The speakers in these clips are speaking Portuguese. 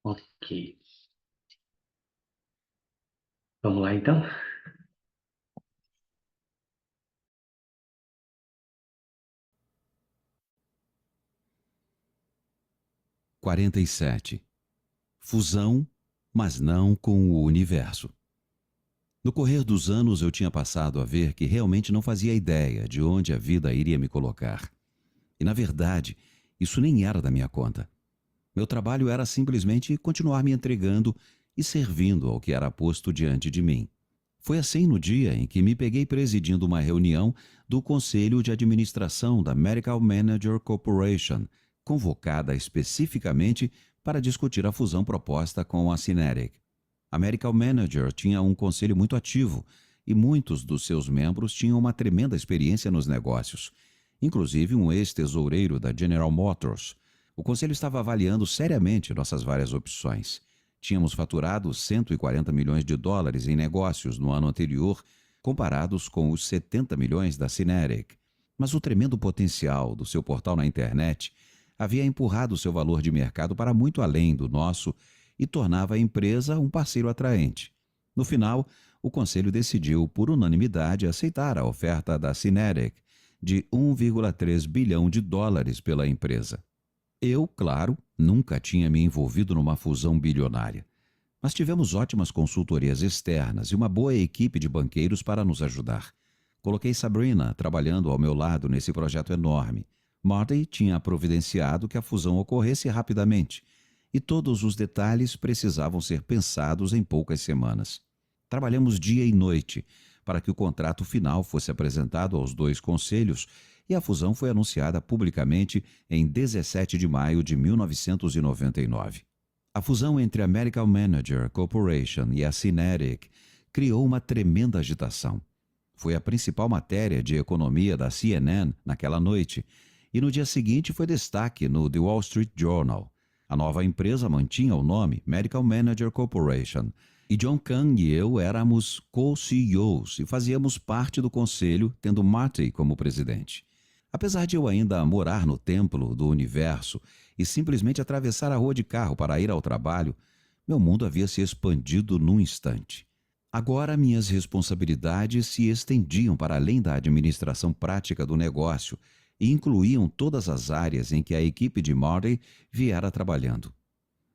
Ok. Vamos lá então? Quarenta e sete. Fusão, mas não com o universo. No correr dos anos eu tinha passado a ver que realmente não fazia ideia de onde a vida iria me colocar. E na verdade, isso nem era da minha conta. Meu trabalho era simplesmente continuar me entregando e servindo ao que era posto diante de mim. Foi assim no dia em que me peguei presidindo uma reunião do Conselho de Administração da Medical Manager Corporation, convocada especificamente para discutir a fusão proposta com a Cinetic. A Medical Manager tinha um conselho muito ativo e muitos dos seus membros tinham uma tremenda experiência nos negócios, inclusive um ex-tesoureiro da General Motors. O conselho estava avaliando seriamente nossas várias opções. Tínhamos faturado 140 milhões de dólares em negócios no ano anterior, comparados com os 70 milhões da Cinetic. Mas o tremendo potencial do seu portal na internet havia empurrado seu valor de mercado para muito além do nosso e tornava a empresa um parceiro atraente. No final, o conselho decidiu, por unanimidade, aceitar a oferta da Cinetic de 1,3 bilhão de dólares pela empresa. Eu, claro, nunca tinha me envolvido numa fusão bilionária. Mas tivemos ótimas consultorias externas e uma boa equipe de banqueiros para nos ajudar. Coloquei Sabrina trabalhando ao meu lado nesse projeto enorme. Marty tinha providenciado que a fusão ocorresse rapidamente, e todos os detalhes precisavam ser pensados em poucas semanas. Trabalhamos dia e noite para que o contrato final fosse apresentado aos dois conselhos e a fusão foi anunciada publicamente em 17 de maio de 1999. A fusão entre a Medical Manager Corporation e a Cinetic criou uma tremenda agitação. Foi a principal matéria de economia da CNN naquela noite e no dia seguinte foi destaque no The Wall Street Journal. A nova empresa mantinha o nome Medical Manager Corporation e John Kang e eu éramos co-CEOs e fazíamos parte do conselho, tendo Marty como presidente. Apesar de eu ainda morar no templo do universo e simplesmente atravessar a rua de carro para ir ao trabalho, meu mundo havia se expandido num instante. Agora minhas responsabilidades se estendiam para além da administração prática do negócio e incluíam todas as áreas em que a equipe de Marty viera trabalhando.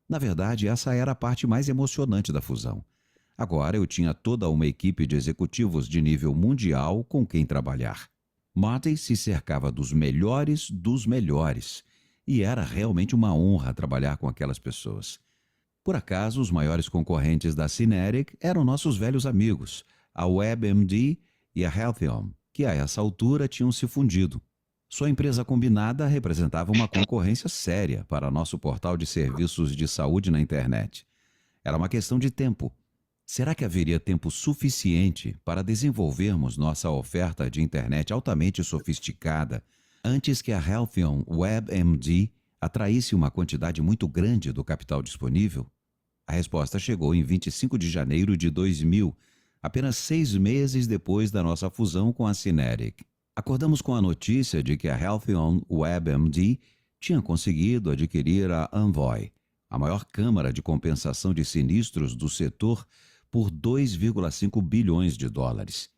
Na verdade, essa era a parte mais emocionante da fusão. Agora eu tinha toda uma equipe de executivos de nível mundial com quem trabalhar. Marty se cercava dos melhores, e era realmente uma honra trabalhar com aquelas pessoas. Por acaso, os maiores concorrentes da Cinetic eram nossos velhos amigos, a WebMD e a Healthium, que a essa altura tinham se fundido. Sua empresa combinada representava uma concorrência séria para nosso portal de serviços de saúde na internet. Era uma questão de tempo. Será que haveria tempo suficiente para desenvolvermos nossa oferta de internet altamente sofisticada antes que a Healthium WebMD atraísse uma quantidade muito grande do capital disponível? A resposta chegou em 25 de janeiro de 2000, apenas 6 meses depois da nossa fusão com a Cinetic. Acordamos com a notícia de que a Healthion WebMD tinha conseguido adquirir a Envoy, a maior câmara de compensação de sinistros do setor, por 2,5 bilhões de dólares.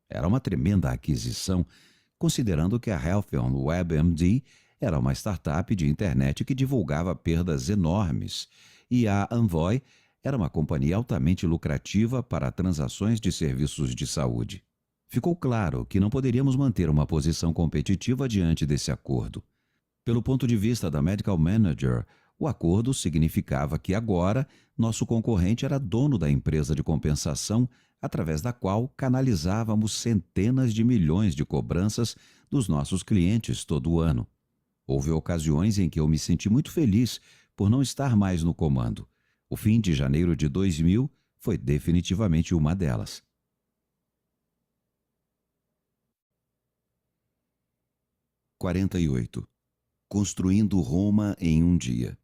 Era uma tremenda aquisição, considerando que a Healthion WebMD era uma startup de internet que divulgava perdas enormes e a Envoy era uma companhia altamente lucrativa para transações de serviços de saúde. Ficou claro que não poderíamos manter uma posição competitiva diante desse acordo. Pelo ponto de vista da Medical Manager, o acordo significava que agora nosso concorrente era dono da empresa de compensação através da qual canalizávamos centenas de milhões de cobranças dos nossos clientes todo ano. Houve ocasiões em que eu me senti muito feliz por não estar mais no comando. O fim de janeiro de 2000 foi definitivamente uma delas. 48. Construindo Roma em um dia.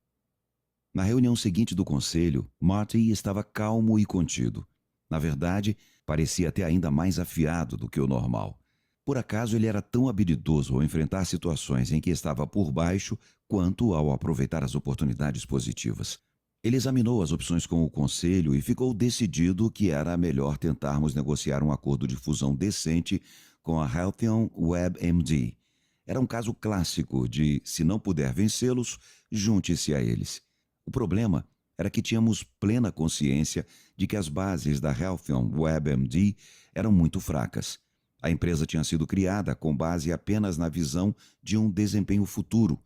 Na reunião seguinte do conselho, Marty estava calmo e contido. Na verdade, parecia até ainda mais afiado do que o normal. Por acaso ele era tão habilidoso ao enfrentar situações em que estava por baixo quanto ao aproveitar as oportunidades positivas. Ele examinou as opções com o conselho e ficou decidido que era melhor tentarmos negociar um acordo de fusão decente com a Healthion WebMD. Era um caso clássico de, se não puder vencê-los, junte-se a eles. O problema era que tínhamos plena consciência de que as bases da Healthion WebMD eram muito fracas. A empresa tinha sido criada com base apenas na visão de um desempenho futuro.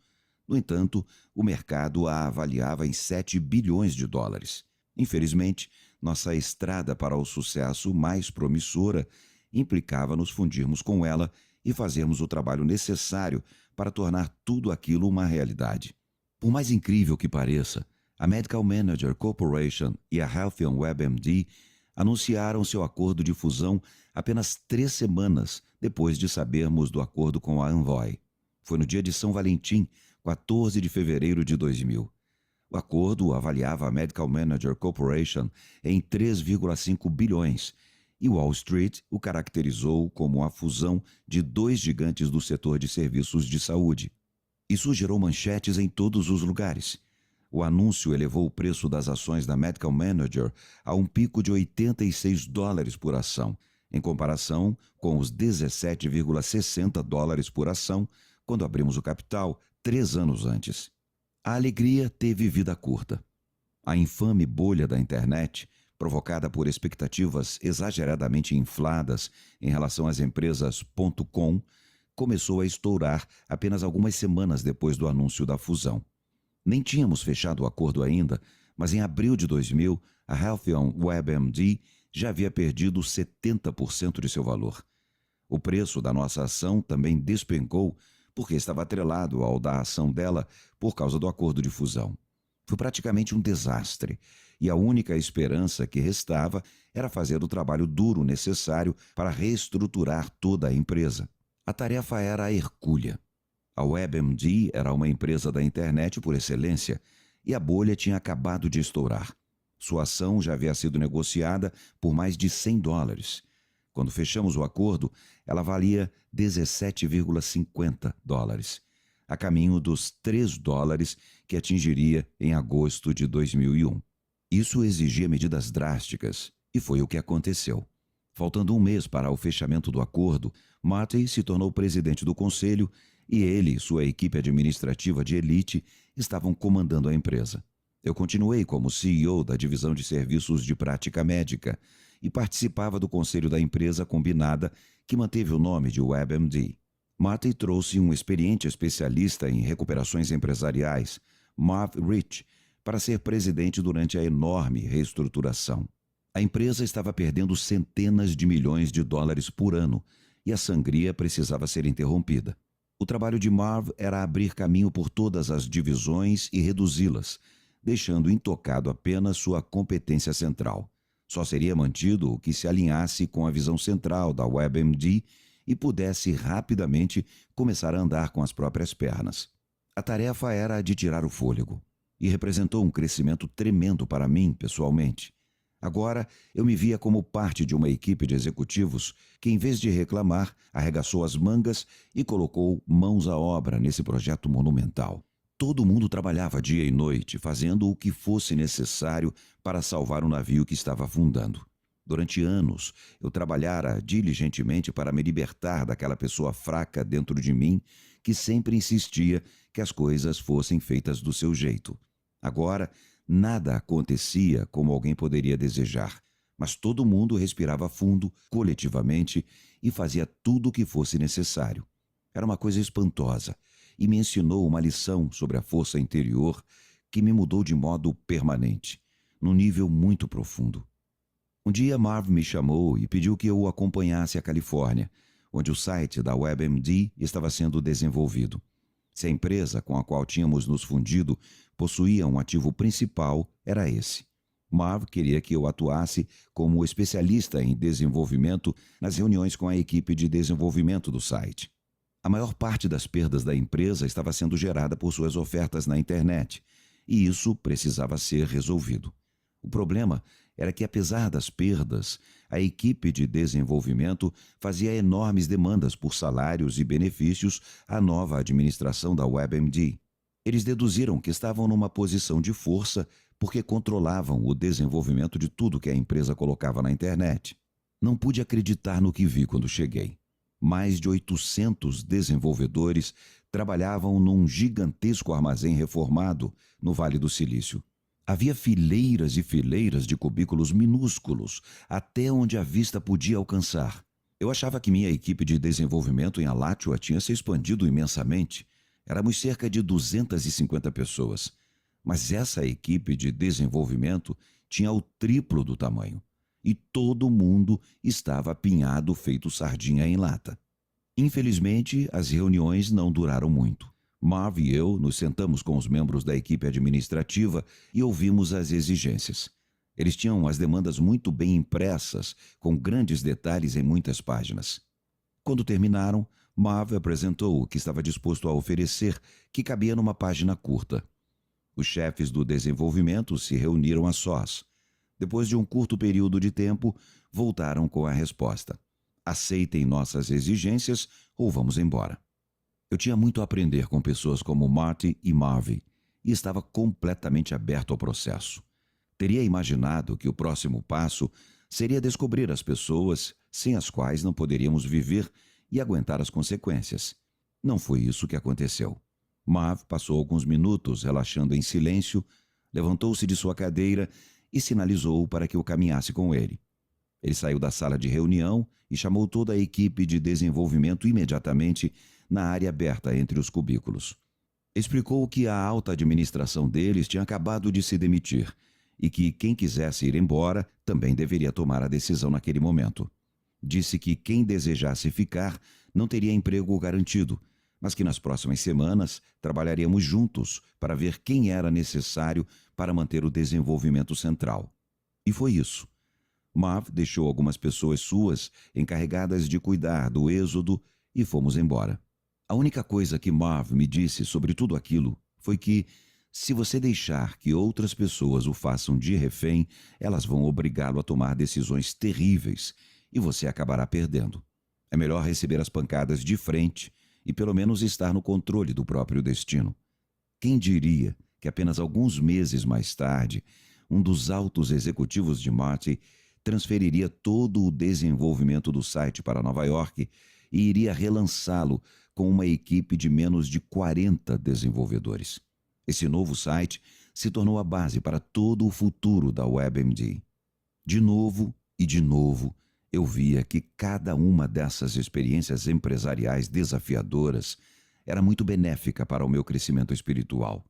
No entanto, o mercado a avaliava em 7 bilhões de dólares. Infelizmente, nossa estrada para o sucesso mais promissora implicava nos fundirmos com ela e fazermos o trabalho necessário para tornar tudo aquilo uma realidade. Por mais incrível que pareça, a Medical Manager Corporation e a Healthion WebMD anunciaram seu acordo de fusão apenas 3 semanas depois de sabermos do acordo com a Envoy. Foi no dia de São Valentim, 14 de fevereiro de 2000. O acordo avaliava a Medical Manager Corporation em 3,5 bilhões e Wall Street o caracterizou como a fusão de 2 gigantes do setor de serviços de saúde. Isso gerou manchetes em todos os lugares. O anúncio elevou o preço das ações da Medical Manager a um pico de 86 dólares por ação, em comparação com os 17,60 dólares por ação quando abrimos o capital 3 anos antes. A alegria teve vida curta. A infame bolha da internet, provocada por expectativas exageradamente infladas em relação às empresas .com, começou a estourar apenas algumas semanas depois do anúncio da fusão. Nem tínhamos fechado o acordo ainda, mas em abril de 2000, a Healthion WebMD já havia perdido 70% de seu valor. O preço da nossa ação também despencou porque estava atrelado ao da ação dela por causa do acordo de fusão. Foi praticamente um desastre, e a única esperança que restava era fazer o trabalho duro necessário para reestruturar toda a empresa. A tarefa era hercúlea. A WebMD era uma empresa da internet por excelência e a bolha tinha acabado de estourar. Sua ação já havia sido negociada por mais de 100 dólares. Quando fechamos o acordo, ela valia 17,50 dólares, a caminho dos 3 dólares que atingiria em agosto de 2001. Isso exigia medidas drásticas e foi o que aconteceu. Faltando um mês para o fechamento do acordo, Marty se tornou presidente do conselho e ele e sua equipe administrativa de elite estavam comandando a empresa. Eu continuei como CEO da divisão de serviços de prática médica e participava do conselho da empresa combinada que manteve o nome de WebMD. Marty trouxe um experiente especialista em recuperações empresariais, Marv Rich, para ser presidente durante a enorme reestruturação. A empresa estava perdendo centenas de milhões de dólares por ano e a sangria precisava ser interrompida. O trabalho de Marv era abrir caminho por todas as divisões e reduzi-las, deixando intocado apenas sua competência central. Só seria mantido o que se alinhasse com a visão central da WebMD e pudesse rapidamente começar a andar com as próprias pernas. A tarefa era a de tirar o fôlego, e representou um crescimento tremendo para mim, pessoalmente. Agora, eu me via como parte de uma equipe de executivos que, em vez de reclamar, arregaçou as mangas e colocou mãos à obra nesse projeto monumental. Todo mundo trabalhava dia e noite, fazendo o que fosse necessário para salvar o navio que estava afundando. Durante anos, eu trabalhara diligentemente para me libertar daquela pessoa fraca dentro de mim que sempre insistia que as coisas fossem feitas do seu jeito. Agora, nada acontecia como alguém poderia desejar, mas todo mundo respirava fundo, coletivamente, e fazia tudo o que fosse necessário. Era uma coisa espantosa e me ensinou uma lição sobre a força interior que me mudou de modo permanente, num nível muito profundo. Um dia Marv me chamou e pediu que eu o acompanhasse à Califórnia, onde o site da WebMD estava sendo desenvolvido. Se a empresa com a qual tínhamos nos fundido possuía um ativo principal, era esse. Marv queria que eu atuasse como especialista em desenvolvimento nas reuniões com a equipe de desenvolvimento do site. A maior parte das perdas da empresa estava sendo gerada por suas ofertas na internet, e isso precisava ser resolvido. O problema era que, apesar das perdas, a equipe de desenvolvimento fazia enormes demandas por salários e benefícios à nova administração da WebMD. Eles deduziram que estavam numa posição de força porque controlavam o desenvolvimento de tudo que a empresa colocava na internet. Não pude acreditar no que vi quando cheguei. Mais de 800 desenvolvedores trabalhavam num gigantesco armazém reformado no Vale do Silício. Havia fileiras e fileiras de cubículos minúsculos, até onde a vista podia alcançar. Eu achava que minha equipe de desenvolvimento em Alachua tinha se expandido imensamente. Éramos cerca de 250 pessoas. Mas essa equipe de desenvolvimento tinha o triplo do tamanho. E todo mundo estava apinhado feito sardinha em lata. Infelizmente, as reuniões não duraram muito. Marv e eu nos sentamos com os membros da equipe administrativa e ouvimos as exigências. Eles tinham as demandas muito bem impressas, com grandes detalhes em muitas páginas. Quando terminaram, Marv apresentou o que estava disposto a oferecer, que cabia numa página curta. Os chefes do desenvolvimento se reuniram a sós. Depois de um curto período de tempo, voltaram com a resposta: aceitem nossas exigências ou vamos embora. Eu tinha muito a aprender com pessoas como Marty e Marv e estava completamente aberto ao processo. Teria imaginado que o próximo passo seria descobrir as pessoas sem as quais não poderíamos viver e aguentar as consequências. Não foi isso que aconteceu. Marv passou alguns minutos relaxando em silêncio, levantou-se de sua cadeira e sinalizou para que eu caminhasse com ele. Ele saiu da sala de reunião e chamou toda a equipe de desenvolvimento imediatamente na área aberta entre os cubículos. Explicou que a alta administração deles tinha acabado de se demitir e que quem quisesse ir embora também deveria tomar a decisão naquele momento. Disse que quem desejasse ficar não teria emprego garantido, mas que nas próximas semanas trabalharíamos juntos para ver quem era necessário para manter o desenvolvimento central. E foi isso. Marv deixou algumas pessoas suas encarregadas de cuidar do êxodo e fomos embora. A única coisa que Marv me disse sobre tudo aquilo foi que, se você deixar que outras pessoas o façam de refém, elas vão obrigá-lo a tomar decisões terríveis e você acabará perdendo. É melhor receber as pancadas de frente e pelo menos estar no controle do próprio destino. Quem diria que apenas alguns meses mais tarde, um dos altos executivos de Marty transferiria todo o desenvolvimento do site para Nova York e iria relançá-lo com uma equipe de menos de 40 desenvolvedores. Esse novo site se tornou a base para todo o futuro da WebMD. De novo e de novo, eu via que cada uma dessas experiências empresariais desafiadoras era muito benéfica para o meu crescimento espiritual.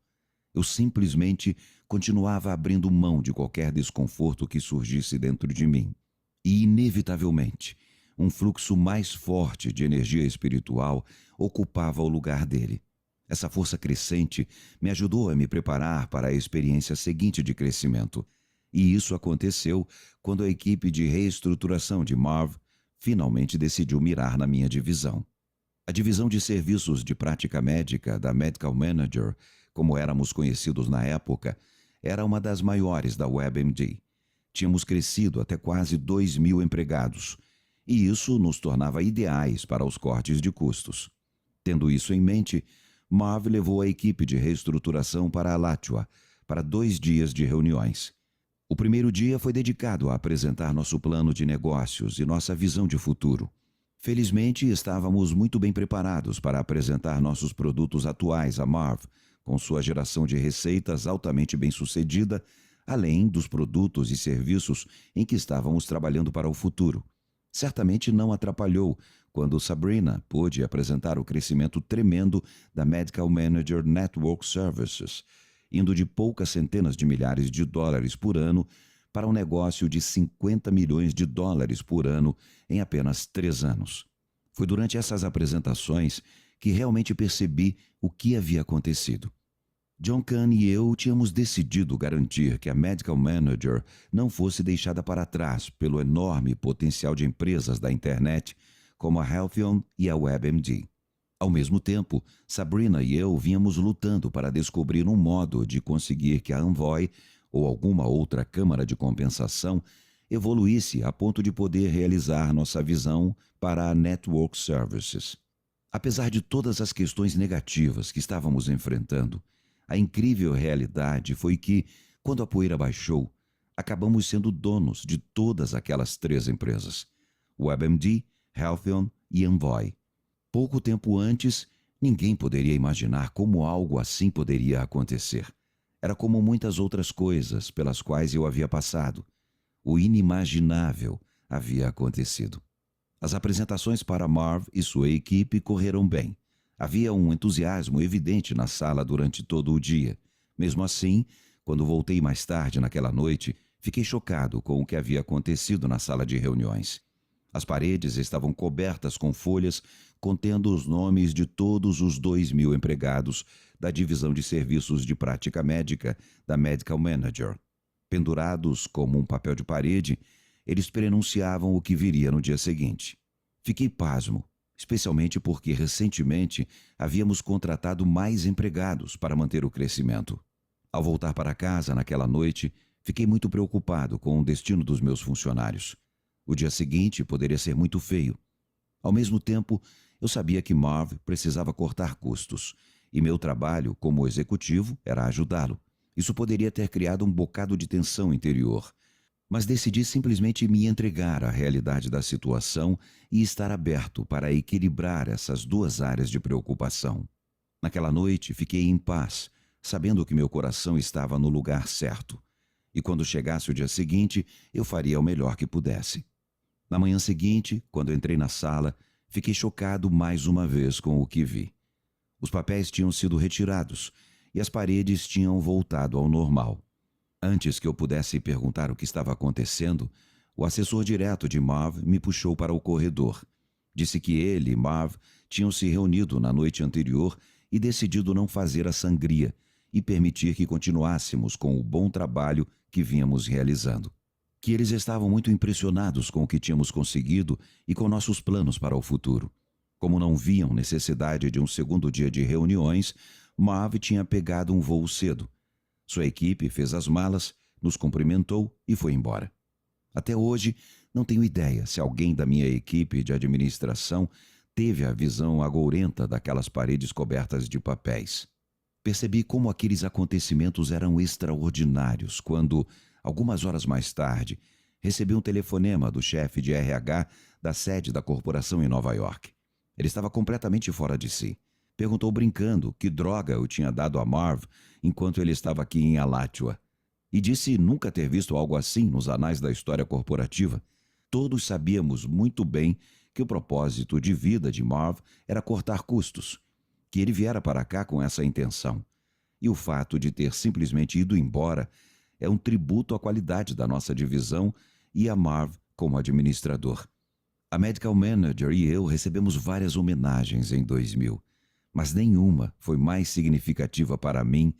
Eu simplesmente continuava abrindo mão de qualquer desconforto que surgisse dentro de mim. E, inevitavelmente, um fluxo mais forte de energia espiritual ocupava o lugar dele. Essa força crescente me ajudou a me preparar para a experiência seguinte de crescimento. E isso aconteceu quando a equipe de reestruturação de Marv finalmente decidiu mirar na minha divisão. A divisão de serviços de prática médica da Medical Manager, como éramos conhecidos na época, era uma das maiores da WebMD. Tínhamos crescido até quase 2.000 empregados, e isso nos tornava ideais para os cortes de custos. Tendo isso em mente, Marv levou a equipe de reestruturação para Alachua, para 2 dias de reuniões. O primeiro dia foi dedicado a apresentar nosso plano de negócios e nossa visão de futuro. Felizmente, estávamos muito bem preparados para apresentar nossos produtos atuais a Marv, com sua geração de receitas altamente bem-sucedida, além dos produtos e serviços em que estávamos trabalhando para o futuro. Certamente não atrapalhou quando Sabrina pôde apresentar o crescimento tremendo da Medical Manager Network Services, indo de poucas centenas de milhares de dólares por ano para um negócio de 50 milhões de dólares por ano em apenas 3 anos. Foi durante essas apresentações que realmente percebi o que havia acontecido. John Kahn e eu tínhamos decidido garantir que a Medical Manager não fosse deixada para trás pelo enorme potencial de empresas da internet como a Healthion e a WebMD. Ao mesmo tempo, Sabrina e eu vínhamos lutando para descobrir um modo de conseguir que a Envoy ou alguma outra câmara de compensação evoluísse a ponto de poder realizar nossa visão para a Network Services. Apesar de todas as questões negativas que estávamos enfrentando, a incrível realidade foi que, Quando a poeira baixou, acabamos sendo donos de todas aquelas 3 empresas: WebMD, Healthion e Envoy. Pouco tempo antes, ninguém poderia imaginar como algo assim poderia acontecer. Era como muitas outras coisas pelas quais eu havia passado. O inimaginável havia acontecido. As apresentações para Marv e sua equipe correram bem. Havia um entusiasmo evidente na sala durante todo o dia. Mesmo assim, quando voltei mais tarde naquela noite, fiquei chocado com o que havia acontecido na sala de reuniões. As paredes estavam cobertas com folhas contendo os nomes de todos os 2.000 empregados da divisão de serviços de prática médica da Medical Manager. Pendurados como um papel de parede, eles prenunciavam o que viria no dia seguinte. Fiquei pasmo, especialmente porque recentemente havíamos contratado mais empregados para manter o crescimento. Ao voltar para casa naquela noite, fiquei muito preocupado com o destino dos meus funcionários. O dia seguinte poderia ser muito feio. Ao mesmo tempo, eu sabia que Marv precisava cortar custos, e meu trabalho como executivo era ajudá-lo. Isso poderia ter criado um bocado de tensão interior, mas decidi simplesmente me entregar à realidade da situação e estar aberto para equilibrar essas 2 áreas de preocupação. Naquela noite, fiquei em paz, sabendo que meu coração estava no lugar certo, e quando chegasse o dia seguinte, eu faria o melhor que pudesse. Na manhã seguinte, quando entrei na sala, fiquei chocado mais uma vez com o que vi. Os papéis tinham sido retirados e as paredes tinham voltado ao normal. Antes que eu pudesse perguntar o que estava acontecendo, o assessor direto de Marv me puxou para o corredor. Disse que ele e Marv tinham se reunido na noite anterior e decidido não fazer a sangria e permitir que continuássemos com o bom trabalho que vínhamos realizando. Que eles estavam muito impressionados com o que tínhamos conseguido e com nossos planos para o futuro. Como não viam necessidade de um segundo dia de reuniões, Marv tinha pegado um voo cedo. Sua equipe fez as malas, nos cumprimentou e foi embora. Até hoje, não tenho ideia se alguém da minha equipe de administração teve a visão agourenta daquelas paredes cobertas de papéis. Percebi como aqueles acontecimentos eram extraordinários quando, algumas horas mais tarde, recebi um telefonema do chefe de RH da sede da corporação em Nova York. Ele estava completamente fora de si. Perguntou brincando que droga eu tinha dado a Marv enquanto ele estava aqui em Alachua. E disse nunca ter visto algo assim nos anais da história corporativa. Todos sabíamos muito bem que o propósito de vida de Marv era cortar custos, que ele viera para cá com essa intenção. E o fato de ter simplesmente ido embora é um tributo à qualidade da nossa divisão e a Marv como administrador. A Medical Manager e eu recebemos várias homenagens em 2000, mas nenhuma foi mais significativa para mim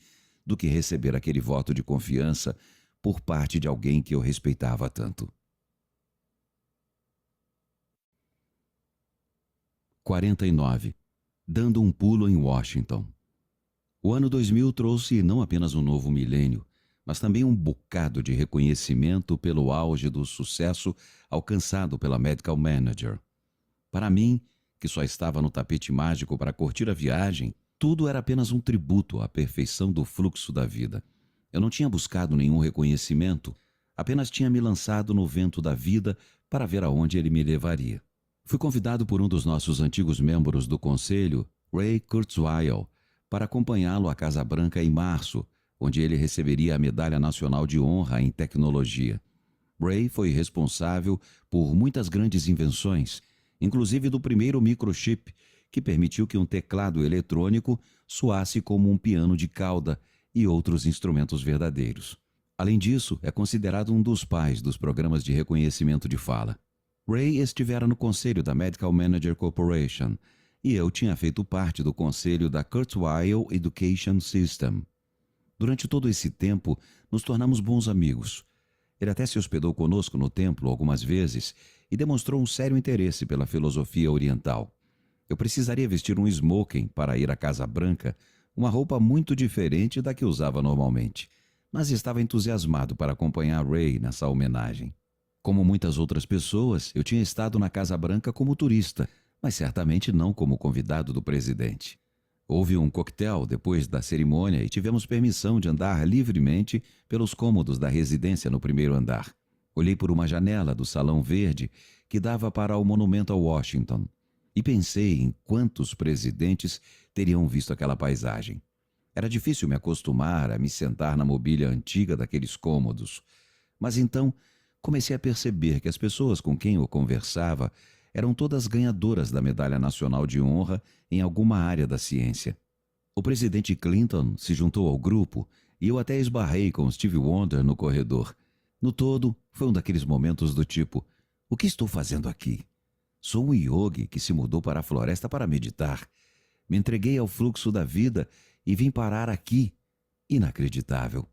do que receber aquele voto de confiança por parte de alguém que eu respeitava tanto. 49. Dando um pulo em Washington. O ano 2000 trouxe não apenas um novo milênio, mas também um bocado de reconhecimento pelo auge do sucesso alcançado pela Medical Manager. Para mim, que só estava no tapete mágico para curtir a viagem, tudo era apenas um tributo à perfeição do fluxo da vida. Eu não tinha buscado nenhum reconhecimento, apenas tinha me lançado no vento da vida para ver aonde ele me levaria. Fui convidado por um dos nossos antigos membros do conselho, Ray Kurzweil, para acompanhá-lo à Casa Branca em março, onde ele receberia a Medalha Nacional de Honra em Tecnologia. Ray foi responsável por muitas grandes invenções, inclusive do primeiro microchip, que permitiu que um teclado eletrônico soasse como um piano de cauda e outros instrumentos verdadeiros. Além disso, é considerado um dos pais dos programas de reconhecimento de fala. Ray estivera no conselho da Medical Manager Corporation e eu tinha feito parte do conselho da Kurzweil Education System. Durante todo esse tempo, nos tornamos bons amigos. Ele até se hospedou conosco no templo algumas vezes e demonstrou um sério interesse pela filosofia oriental. Eu precisaria vestir um smoking para ir à Casa Branca, uma roupa muito diferente da que usava normalmente, mas estava entusiasmado para acompanhar Ray nessa homenagem. Como muitas outras pessoas, eu tinha estado na Casa Branca como turista, mas certamente não como convidado do presidente. Houve um coquetel depois da cerimônia e tivemos permissão de andar livremente pelos cômodos da residência no primeiro andar. Olhei por uma janela do Salão Verde que dava para o monumento a Washington e pensei em quantos presidentes teriam visto aquela paisagem. Era difícil me acostumar a me sentar na mobília antiga daqueles cômodos, mas então comecei a perceber que as pessoas com quem eu conversava eram todas ganhadoras da Medalha Nacional de Honra em alguma área da ciência. O presidente Clinton se juntou ao grupo e eu até esbarrei com Stevie Wonder no corredor. No todo, foi um daqueles momentos do tipo: o que estou fazendo aqui? Sou um yogi que se mudou para a floresta para meditar. Me entreguei ao fluxo da vida e vim parar aqui. Inacreditável.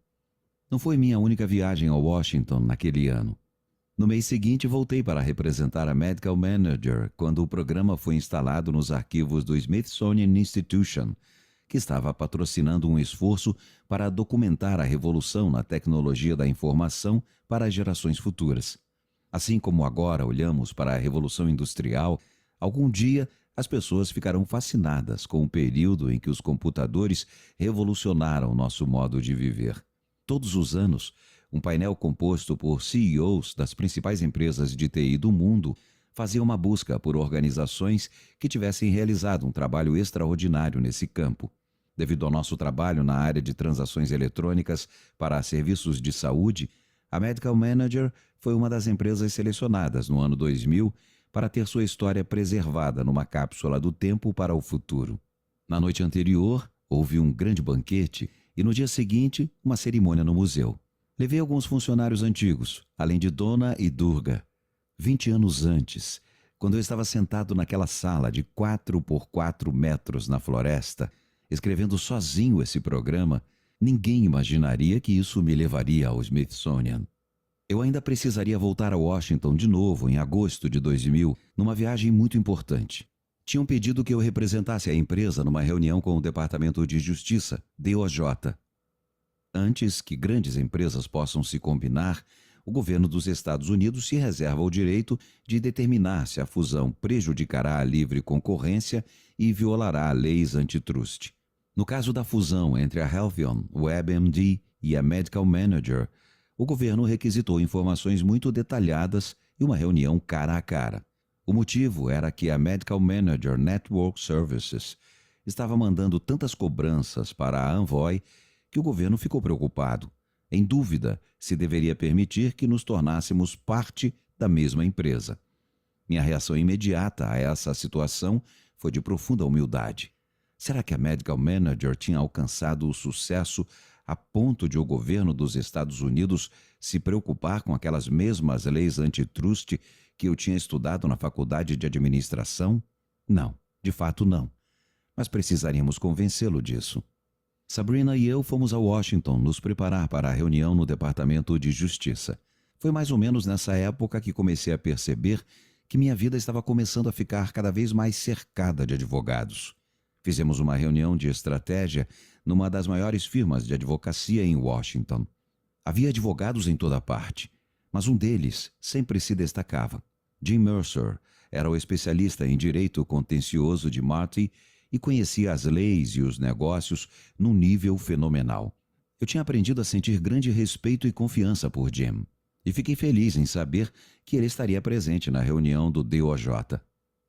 Não foi minha única viagem a Washington naquele ano. No mês seguinte, voltei para representar a Medical Manager quando o programa foi instalado nos arquivos do Smithsonian Institution, que estava patrocinando um esforço para documentar a revolução na tecnologia da informação para as gerações futuras. Assim como agora olhamos para a Revolução Industrial, algum dia as pessoas ficarão fascinadas com o período em que os computadores revolucionaram nosso modo de viver. Todos os anos, um painel composto por CEOs das principais empresas de TI do mundo fazia uma busca por organizações que tivessem realizado um trabalho extraordinário nesse campo. Devido ao nosso trabalho na área de transações eletrônicas para serviços de saúde, a Medical Manager foi uma das empresas selecionadas no ano 2000 para ter sua história preservada numa cápsula do tempo para o futuro. Na noite anterior, houve um grande banquete e no dia seguinte, uma cerimônia no museu. Levei alguns funcionários antigos, além de Donna e Durga. 20 anos antes, quando eu estava sentado naquela sala de 4 por 4 metros na floresta, escrevendo sozinho esse programa, ninguém imaginaria que isso me levaria ao Smithsonian. Eu ainda precisaria voltar a Washington de novo em agosto de 2000, numa viagem muito importante. Tinham pedido que eu representasse a empresa numa reunião com o Departamento de Justiça, DOJ. Antes que grandes empresas possam se combinar, o governo dos Estados Unidos se reserva o direito de determinar se a fusão prejudicará a livre concorrência e violará leis antitrust. No caso da fusão entre a Healthion, WebMD e a Medical Manager, o governo requisitou informações muito detalhadas e uma reunião cara a cara. O motivo era que a Medical Manager Network Services estava mandando tantas cobranças para a Envoy que o governo ficou preocupado, em dúvida se deveria permitir que nos tornássemos parte da mesma empresa. Minha reação imediata a essa situação foi de profunda humildade. Será que a Medical Manager tinha alcançado o sucesso a ponto de o governo dos Estados Unidos se preocupar com aquelas mesmas leis antitrust que eu tinha estudado na faculdade de administração? Não, de fato não. Mas precisaríamos convencê-lo disso. Sabrina e eu fomos a Washington nos preparar para a reunião no Departamento de Justiça. Foi mais ou menos nessa época que comecei a perceber que minha vida estava começando a ficar cada vez mais cercada de advogados. Fizemos uma reunião de estratégia numa das maiores firmas de advocacia em Washington. Havia advogados em toda parte, mas um deles sempre se destacava. Jim Mercer era o especialista em direito contencioso de Marty e conhecia as leis e os negócios num nível fenomenal. Eu tinha aprendido a sentir grande respeito e confiança por Jim, e fiquei feliz em saber que ele estaria presente na reunião do DOJ.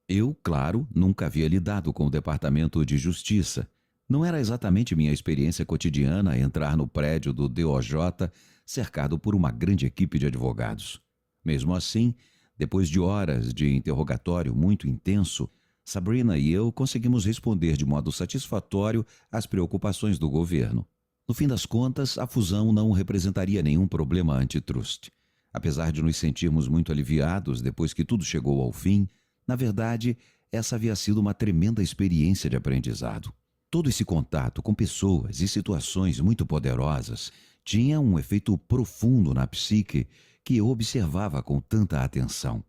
Eu, claro, nunca havia lidado com o Departamento de Justiça. Não era exatamente minha experiência cotidiana entrar no prédio do DOJ cercado por uma grande equipe de advogados. Mesmo assim, depois de horas de interrogatório muito intenso, Sabrina e eu conseguimos responder de modo satisfatório às preocupações do governo. No fim das contas, a fusão não representaria nenhum problema antitrust. Apesar de nos sentirmos muito aliviados depois que tudo chegou ao fim, na verdade, essa havia sido uma tremenda experiência de aprendizado. Todo esse contato com pessoas e situações muito poderosas tinha um efeito profundo na psique que eu observava com tanta atenção.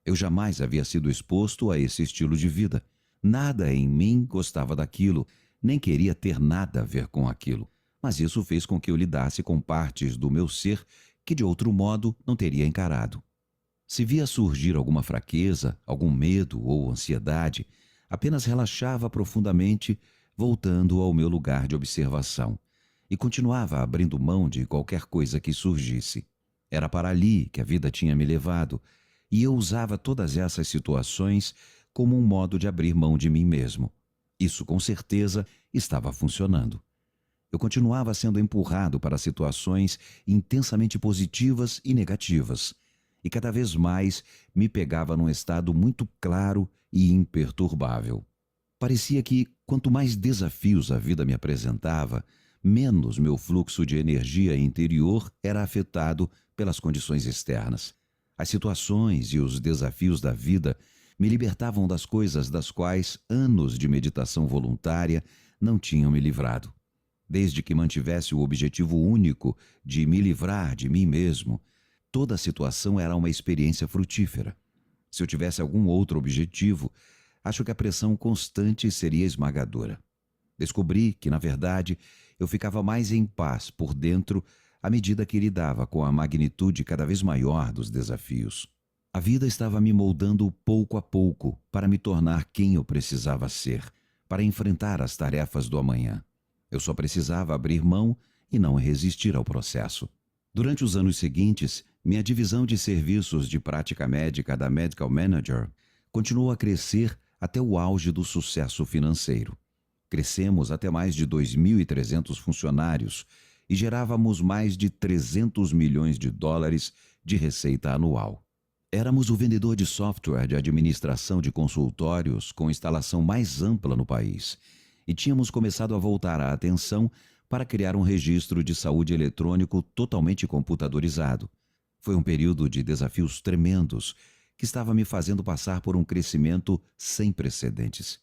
Eu jamais havia sido exposto a esse estilo de vida. Nada em mim gostava daquilo, nem queria ter nada a ver com aquilo. Mas isso fez com que eu lidasse com partes do meu ser que de outro modo não teria encarado. Se via surgir alguma fraqueza, algum medo ou ansiedade, apenas relaxava profundamente, voltando ao meu lugar de observação, e continuava abrindo mão de qualquer coisa que surgisse. Era para ali que a vida tinha me levado, e eu usava todas essas situações como um modo de abrir mão de mim mesmo. Isso com certeza estava funcionando. Eu continuava sendo empurrado para situações intensamente positivas e negativas, e cada vez mais me pegava num estado muito claro e imperturbável. Parecia que, quanto mais desafios a vida me apresentava, menos meu fluxo de energia interior era afetado pelas condições externas. As situações e os desafios da vida me libertavam das coisas das quais anos de meditação voluntária não tinham me livrado. Desde que mantivesse o objetivo único de me livrar de mim mesmo, toda a situação era uma experiência frutífera. Se eu tivesse algum outro objetivo, acho que a pressão constante seria esmagadora. Descobri que, na verdade, eu ficava mais em paz por dentro à medida que lidava com a magnitude cada vez maior dos desafios. A vida estava me moldando pouco a pouco para me tornar quem eu precisava ser, para enfrentar as tarefas do amanhã. Eu só precisava abrir mão e não resistir ao processo. Durante os anos seguintes, minha divisão de serviços de prática médica da Medical Manager continuou a crescer até o auge do sucesso financeiro. Crescemos até mais de 2.300 funcionários e gerávamos mais de 300 milhões de dólares de receita anual. Éramos o vendedor de software de administração de consultórios com instalação mais ampla no país e tínhamos começado a voltar a atenção para criar um registro de saúde eletrônico totalmente computadorizado. Foi um período de desafios tremendos que estava me fazendo passar por um crescimento sem precedentes.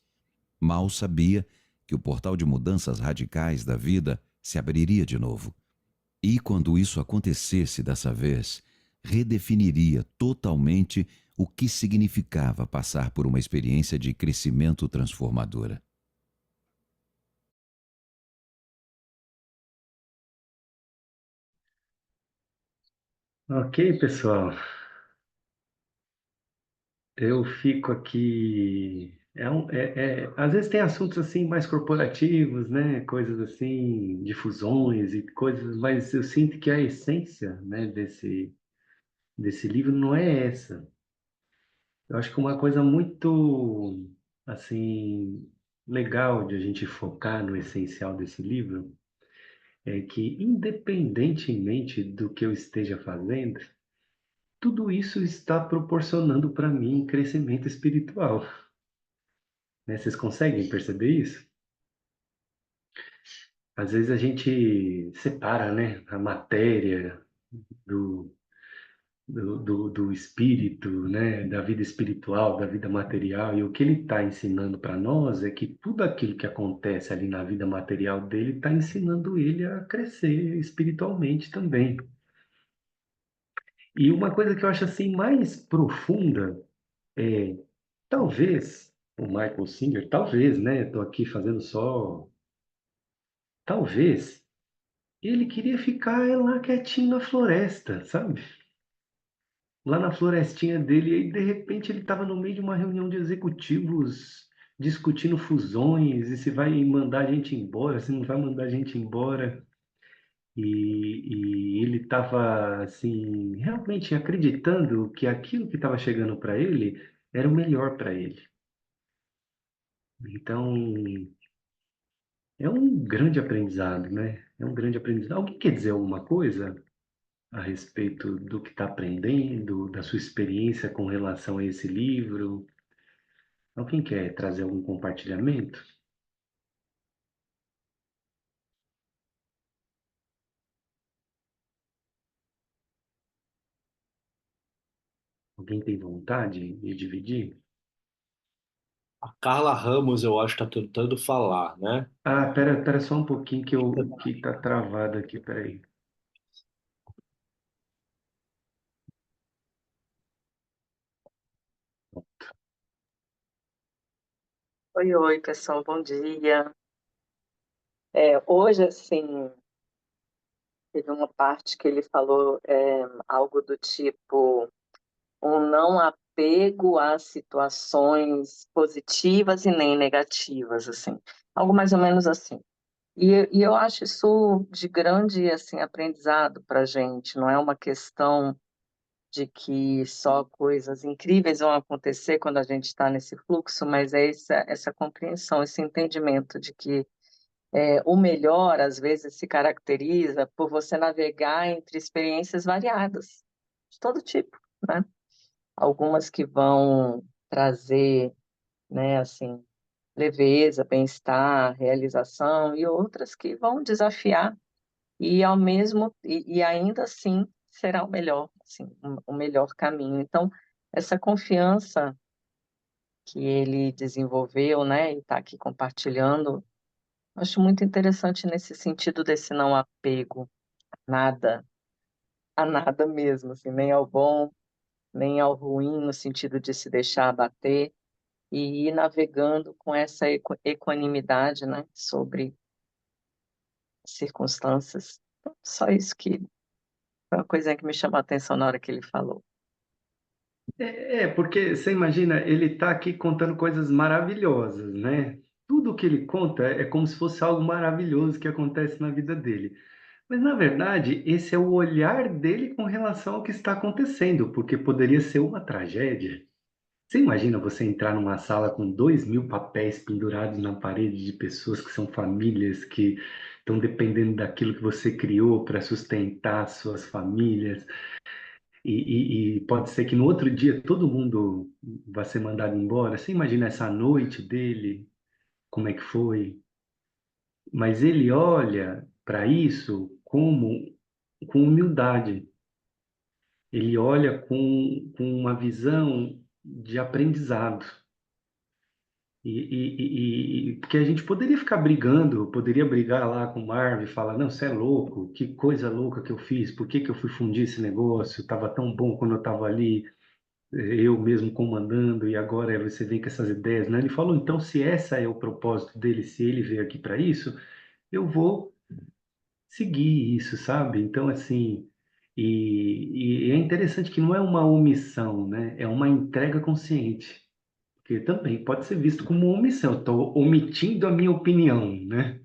Mal sabia que o portal de mudanças radicais da vida se abriria de novo. E quando isso acontecesse dessa vez, redefiniria totalmente o que significava passar por uma experiência de crescimento transformadora. Ok, pessoal. Eu fico aqui. Às vezes tem assuntos assim mais corporativos, né? Coisas assim, de fusões e coisas, mas eu sinto que a essência, né, desse livro não é essa. Eu acho que uma coisa muito assim legal de a gente focar no essencial desse livro é que, independentemente do que eu esteja fazendo, tudo isso está proporcionando para mim crescimento espiritual, né? Vocês conseguem perceber isso? Às vezes a gente separa, né, a matéria do, do espírito, né, da vida espiritual, da vida material, e o que ele está ensinando para nós é que tudo aquilo que acontece ali na vida material dele está ensinando ele a crescer espiritualmente também. E uma coisa que eu acho assim mais profunda é, talvez, o Michael Singer, talvez, né, estou aqui fazendo só, talvez, ele queria ficar lá quietinho na floresta, sabe? Lá na florestinha dele, e aí de repente ele estava no meio de uma reunião de executivos discutindo fusões e se vai mandar a gente embora, se não vai mandar a gente embora. E ele estava assim, realmente acreditando que aquilo que estava chegando para ele era o melhor para ele. Então, é um grande aprendizado, né? É um grande aprendizado. Alguém quer dizer alguma coisa a respeito do que está aprendendo, da sua experiência com relação a esse livro? Alguém quer trazer algum compartilhamento? Alguém tem vontade de dividir? A Carla Ramos, eu acho que está tentando falar, né? Ah, pera só um pouquinho que tá travado aqui, peraí. Oi, oi, pessoal, bom dia. Hoje, assim, teve uma parte que ele falou algo do tipo um não apego a situações positivas e nem negativas, assim. algo mais ou menos assim. E eu acho isso de grande assim aprendizado para a gente. Não é uma questão de que só coisas incríveis vão acontecer quando a gente está nesse fluxo, mas é essa compreensão, esse entendimento de que o melhor, às vezes, se caracteriza por você navegar entre experiências variadas, de todo tipo, né? Algumas que vão trazer, né, assim, leveza, bem-estar, realização, e outras que vão desafiar e ainda assim será o melhor, assim, o melhor caminho. Então, essa confiança que ele desenvolveu, né, e está aqui compartilhando, acho muito interessante nesse sentido desse não apego nada, a nada mesmo, assim, nem ao bom, nem ao ruim, no sentido de se deixar abater e ir navegando com essa equanimidade, né, sobre as circunstâncias. Então, só isso que foi uma coisa que me chamou a atenção na hora que ele falou. Porque você imagina, ele está aqui contando coisas maravilhosas, né? Tudo que ele conta é como se fosse algo maravilhoso que acontece na vida dele. Mas, na verdade, esse é o olhar dele com relação ao que está acontecendo, porque poderia ser uma tragédia. Você imagina você entrar numa sala com 2.000 papéis pendurados na parede de pessoas que são famílias, que estão dependendo daquilo que você criou para sustentar suas famílias, e pode ser que no outro dia todo mundo vai ser mandado embora. Você imagina essa noite dele, como é que foi? Mas ele olha para isso com humildade. Ele olha com uma visão de aprendizado. Porque a gente poderia ficar brigando, poderia brigar lá com o Marvel e falar, não, você é louco, que coisa louca que eu fiz, por que que eu fui fundir esse negócio? Estava tão bom quando eu estava ali, eu mesmo comandando, e agora você vem com essas ideias, né? Ele falou, então, se essa é o propósito dele, se ele veio aqui para isso, eu vou seguir isso, sabe? Então, assim, e é interessante que não é uma omissão, né? É uma entrega consciente. Porque também pode ser visto como omissão. Estou omitindo a minha opinião, né?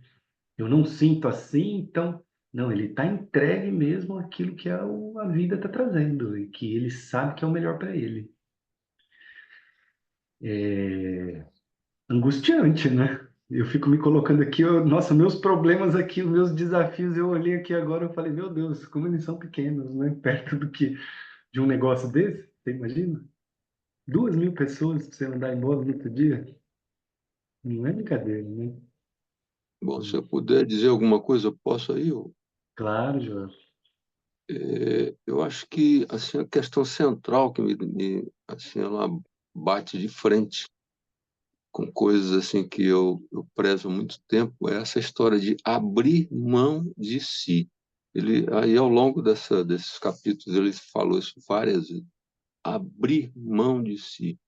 Eu não sinto assim, então. Não, ele está entregue mesmo àquilo que a vida está trazendo e que ele sabe que é o melhor para ele. É angustiante, né? Eu fico me colocando aqui, nossa, meus problemas aqui, os meus desafios, eu olhei aqui agora e falei, meu Deus, como eles são pequenos, né? Perto do que de um negócio desse, você imagina? 2.000 pessoas para você mandar embora no outro dia? Não é brincadeira, né? Bom, se eu puder dizer alguma coisa, eu posso aí? Claro, João. Eu acho que assim, a questão central que assim, ela bate de frente com coisas assim que eu prezo há muito tempo é essa história de abrir mão de si. Ele aí ao longo desses capítulos ele falou isso várias vezes. Abrir mão de si.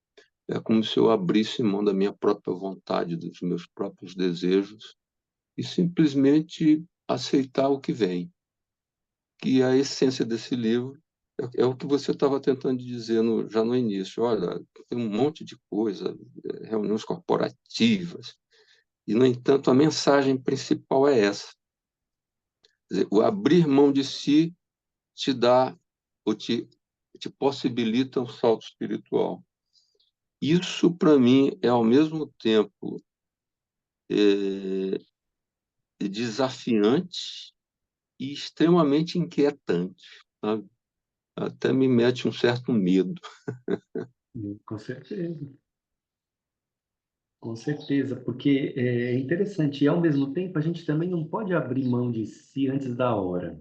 É como se eu abrisse mão da minha própria vontade, dos meus próprios desejos e simplesmente aceitar o que vem. Que a essência desse livro é o que você estava tentando dizer já no início. Olha, tem um monte de coisa, reuniões corporativas, e, no entanto, a mensagem principal é essa. Quer dizer, o abrir mão de si te dá, ou te possibilita um salto espiritual. Isso, para mim, é, ao mesmo tempo, desafiante e extremamente inquietante. Sabe? Até me mete um certo medo. Com certeza, com certeza, porque é interessante e ao mesmo tempo a gente também não pode abrir mão de si antes da hora,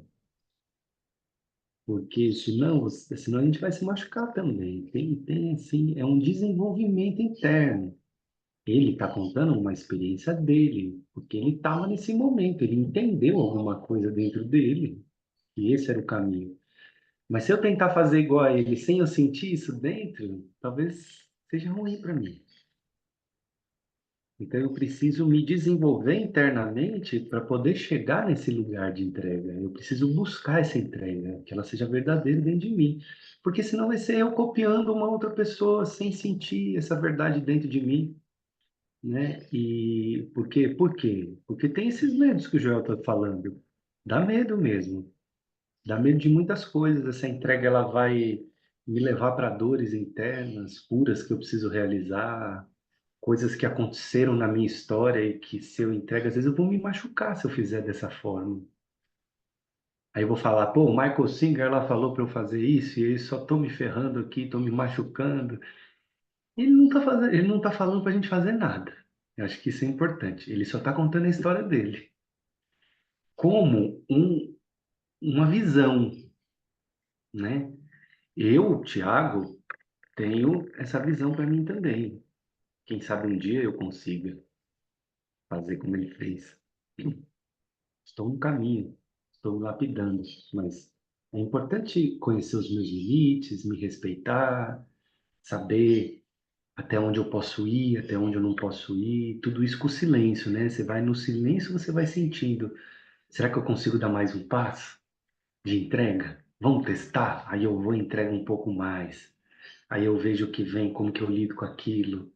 porque senão a gente vai se machucar também. Tem assim, é um desenvolvimento interno. Ele está contando uma experiência dele, porque ele estava nesse momento, ele entendeu alguma coisa dentro dele, e esse era o caminho. Mas se eu tentar fazer igual a ele sem eu sentir isso dentro, talvez seja ruim para mim. Então, eu preciso me desenvolver internamente para poder chegar nesse lugar de entrega. Eu preciso buscar essa entrega, que ela seja verdadeira dentro de mim. Porque senão vai ser eu copiando uma outra pessoa sem sentir essa verdade dentro de mim. né? E por quê? Por quê? Porque tem esses medos que o Joel está falando. Dá medo mesmo. Dá medo de muitas coisas. Essa entrega ela vai me levar para dores internas, puras que eu preciso realizar, coisas que aconteceram na minha história e que se eu entrego, às vezes eu vou me machucar se eu fizer dessa forma. Aí eu vou falar, pô, o Michael Singer lá falou para eu fazer isso e eu só tô me ferrando aqui, tô me machucando. Ele não tá falando pra gente fazer nada. Eu acho que isso é importante. Ele só tá contando a história dele. Como uma visão, né? Eu, Thiago, tenho essa visão para mim também. Quem sabe um dia eu consiga fazer como ele fez. Estou no caminho, estou lapidando, mas é importante conhecer os meus limites, me respeitar, saber até onde eu posso ir, até onde eu não posso ir, tudo isso com silêncio, né? Você vai no silêncio, você vai sentindo. Será que eu consigo dar mais um passo de entrega? Vamos testar? Aí eu vou e entrego um pouco mais. Aí eu vejo o que vem, como que eu lido com aquilo.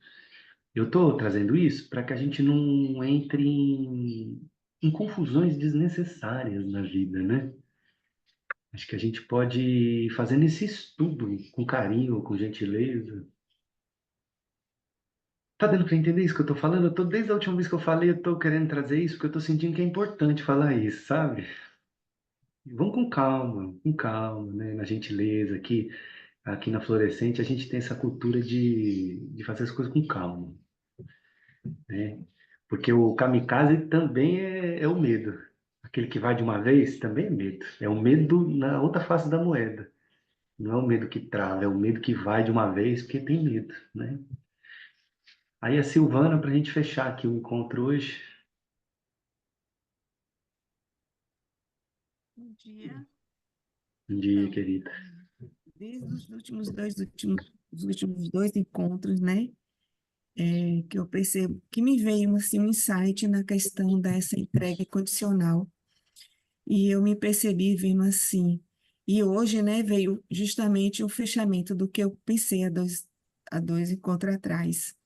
Eu estou trazendo isso para que a gente não entre em confusões desnecessárias na vida, né? Acho que a gente pode ir fazendo esse estudo com carinho, com gentileza. Tá dando para entender isso que eu tô falando? Eu tô, desde a última vez que eu falei, eu tô querendo trazer isso porque eu tô sentindo que é importante falar isso, sabe? Vamos com calma, né? Na gentileza aqui na Florescente a gente tem essa cultura de fazer as coisas com calma, né? Porque o kamikaze também é o medo. Aquele que vai de uma vez também é medo. É o medo na outra face da moeda. Não é o medo que trava, é o medo que vai de uma vez porque tem medo, né? Aí a Silvana, para a gente fechar aqui o encontro hoje. Bom dia. Bom dia, Então, querida. desde os últimos dois encontros, né, que eu percebo que me veio assim um insight na questão dessa entrega incondicional e eu me percebi vendo assim. E hoje, né, veio justamente o fechamento do que eu pensei há dois encontros atrás.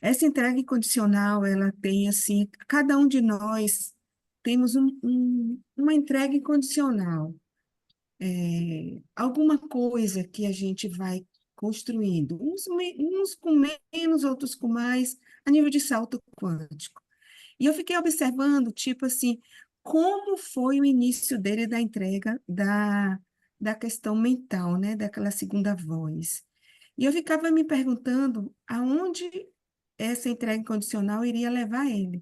Essa entrega incondicional, ela tem assim, cada um de nós temos uma entrega incondicional, alguma coisa que a gente vai construindo, uns com menos, outros com mais, a nível de salto quântico. E eu fiquei observando, tipo assim, como foi o início dele da entrega da questão mental, né, daquela segunda voz. E eu ficava me perguntando aonde essa entrega incondicional iria levar ele,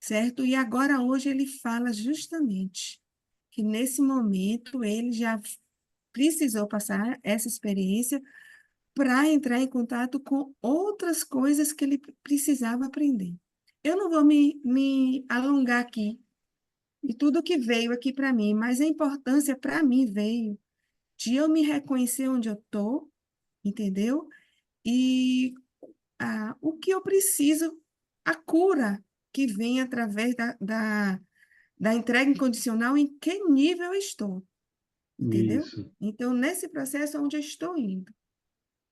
certo? E agora, hoje, ele fala justamente que nesse momento ele já precisou passar essa experiência para entrar em contato com outras coisas que ele precisava aprender. Eu não vou me alongar aqui e tudo que veio aqui para mim, mas a importância para mim veio de eu me reconhecer onde eu estou, entendeu? E o que eu preciso, a cura que vem através da entrega incondicional, em que nível eu estou, entendeu? Isso, Então, nesse processo é onde eu estou indo,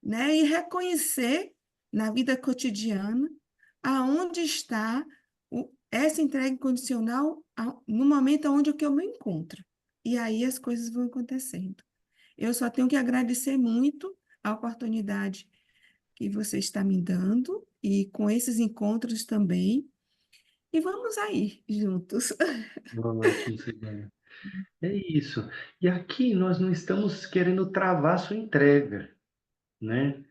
né? E reconhecer na vida cotidiana aonde está essa entrega incondicional no momento onde que eu me encontro. E aí as coisas vão acontecendo. Eu só tenho que agradecer muito a oportunidade que você está me dando e com esses encontros também. E vamos aí juntos. ótimo, Silvana. É isso. E aqui nós não estamos querendo travar a sua entrega, né?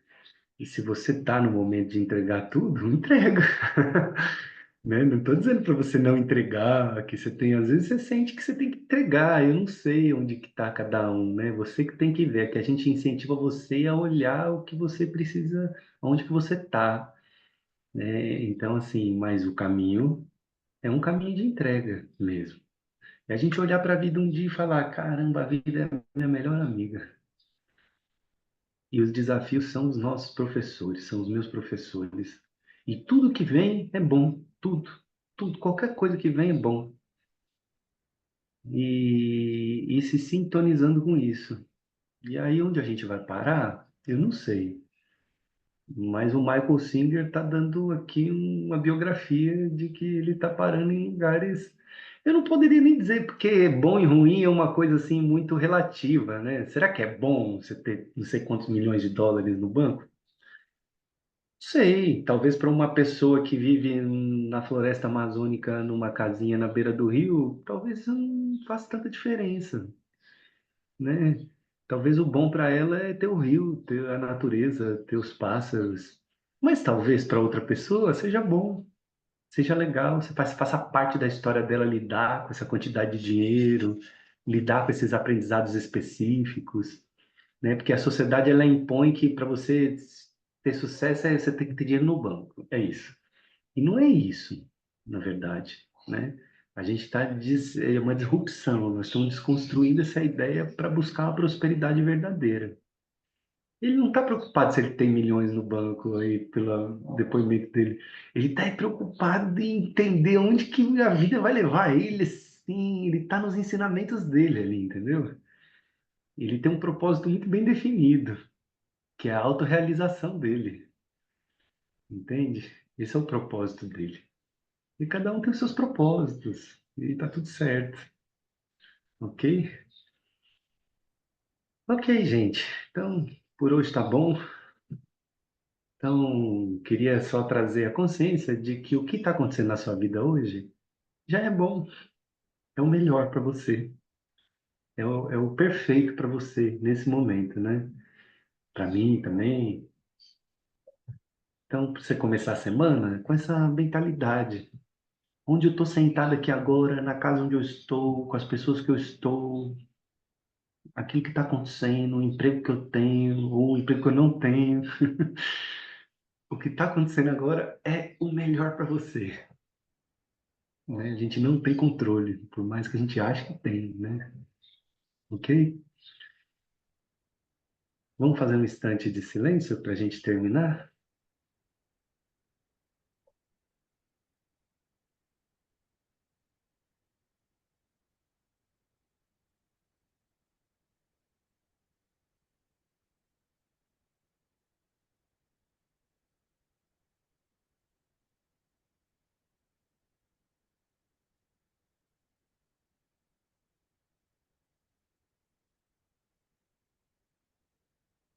E se você está no momento de entregar tudo, entrega. Né? Não estou dizendo para você não entregar, que você tem, às vezes você sente que você tem que entregar, eu não sei onde que está cada um, né? Você que tem que ver, é que a gente incentiva você a olhar o que você precisa, onde que você está, né? Então, assim, mas o caminho é um caminho de entrega mesmo. É a gente olhar para a vida um dia e falar, caramba, a vida é a minha melhor amiga. E os desafios são os nossos professores, são os meus professores. E tudo que vem é bom, tudo, qualquer coisa que vem é bom. E se sintonizando com isso. E aí onde a gente vai parar, eu não sei. Mas o Michael Singer está dando aqui uma biografia de que ele está parando em lugares. Eu não poderia nem dizer, porque bom e ruim é uma coisa assim muito relativa, né? Será que é bom você ter não sei quantos milhões de dólares no banco? Sei, talvez para uma pessoa que vive na floresta amazônica, numa casinha na beira do rio, talvez não faça tanta diferença, né? Talvez o bom para ela é ter o rio, ter a natureza, ter os pássaros. Mas talvez para outra pessoa seja bom, seja legal, você faça parte da história dela lidar com essa quantidade de dinheiro, lidar com esses aprendizados específicos, né? Porque a sociedade ela impõe que para você ter sucesso você tem que ter dinheiro no banco, é isso. E não é isso, na verdade, né? A gente está é uma disrupção, nós estamos desconstruindo essa ideia para buscar uma prosperidade verdadeira. Ele não está preocupado se ele tem milhões no banco aí pelo depoimento dele. Ele está preocupado em entender onde que a vida vai levar ele. Sim, ele está nos ensinamentos dele ali, entendeu? Ele tem um propósito muito bem definido, que é a autorrealização dele, entende? Esse é o propósito dele. E cada um tem os seus propósitos. E tá tudo certo. Ok? Ok, gente. Então, por hoje tá bom. Então, queria só trazer a consciência de que o que está acontecendo na sua vida hoje já é bom, é o melhor para você, é o perfeito para você nesse momento, né? Para mim também. Então, para você começar a semana com essa mentalidade. Onde eu estou sentado aqui agora, na casa onde eu estou, com as pessoas que eu estou, aquilo que está acontecendo, o emprego que eu tenho, ou o emprego que eu não tenho. O que está acontecendo agora é o melhor para você, né? A gente não tem controle, por mais que a gente ache que tem, né? Ok? Vamos fazer um instante de silêncio para a gente terminar?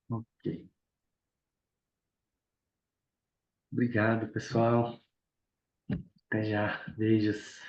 Ok. Obrigado, pessoal. Até já. Beijos.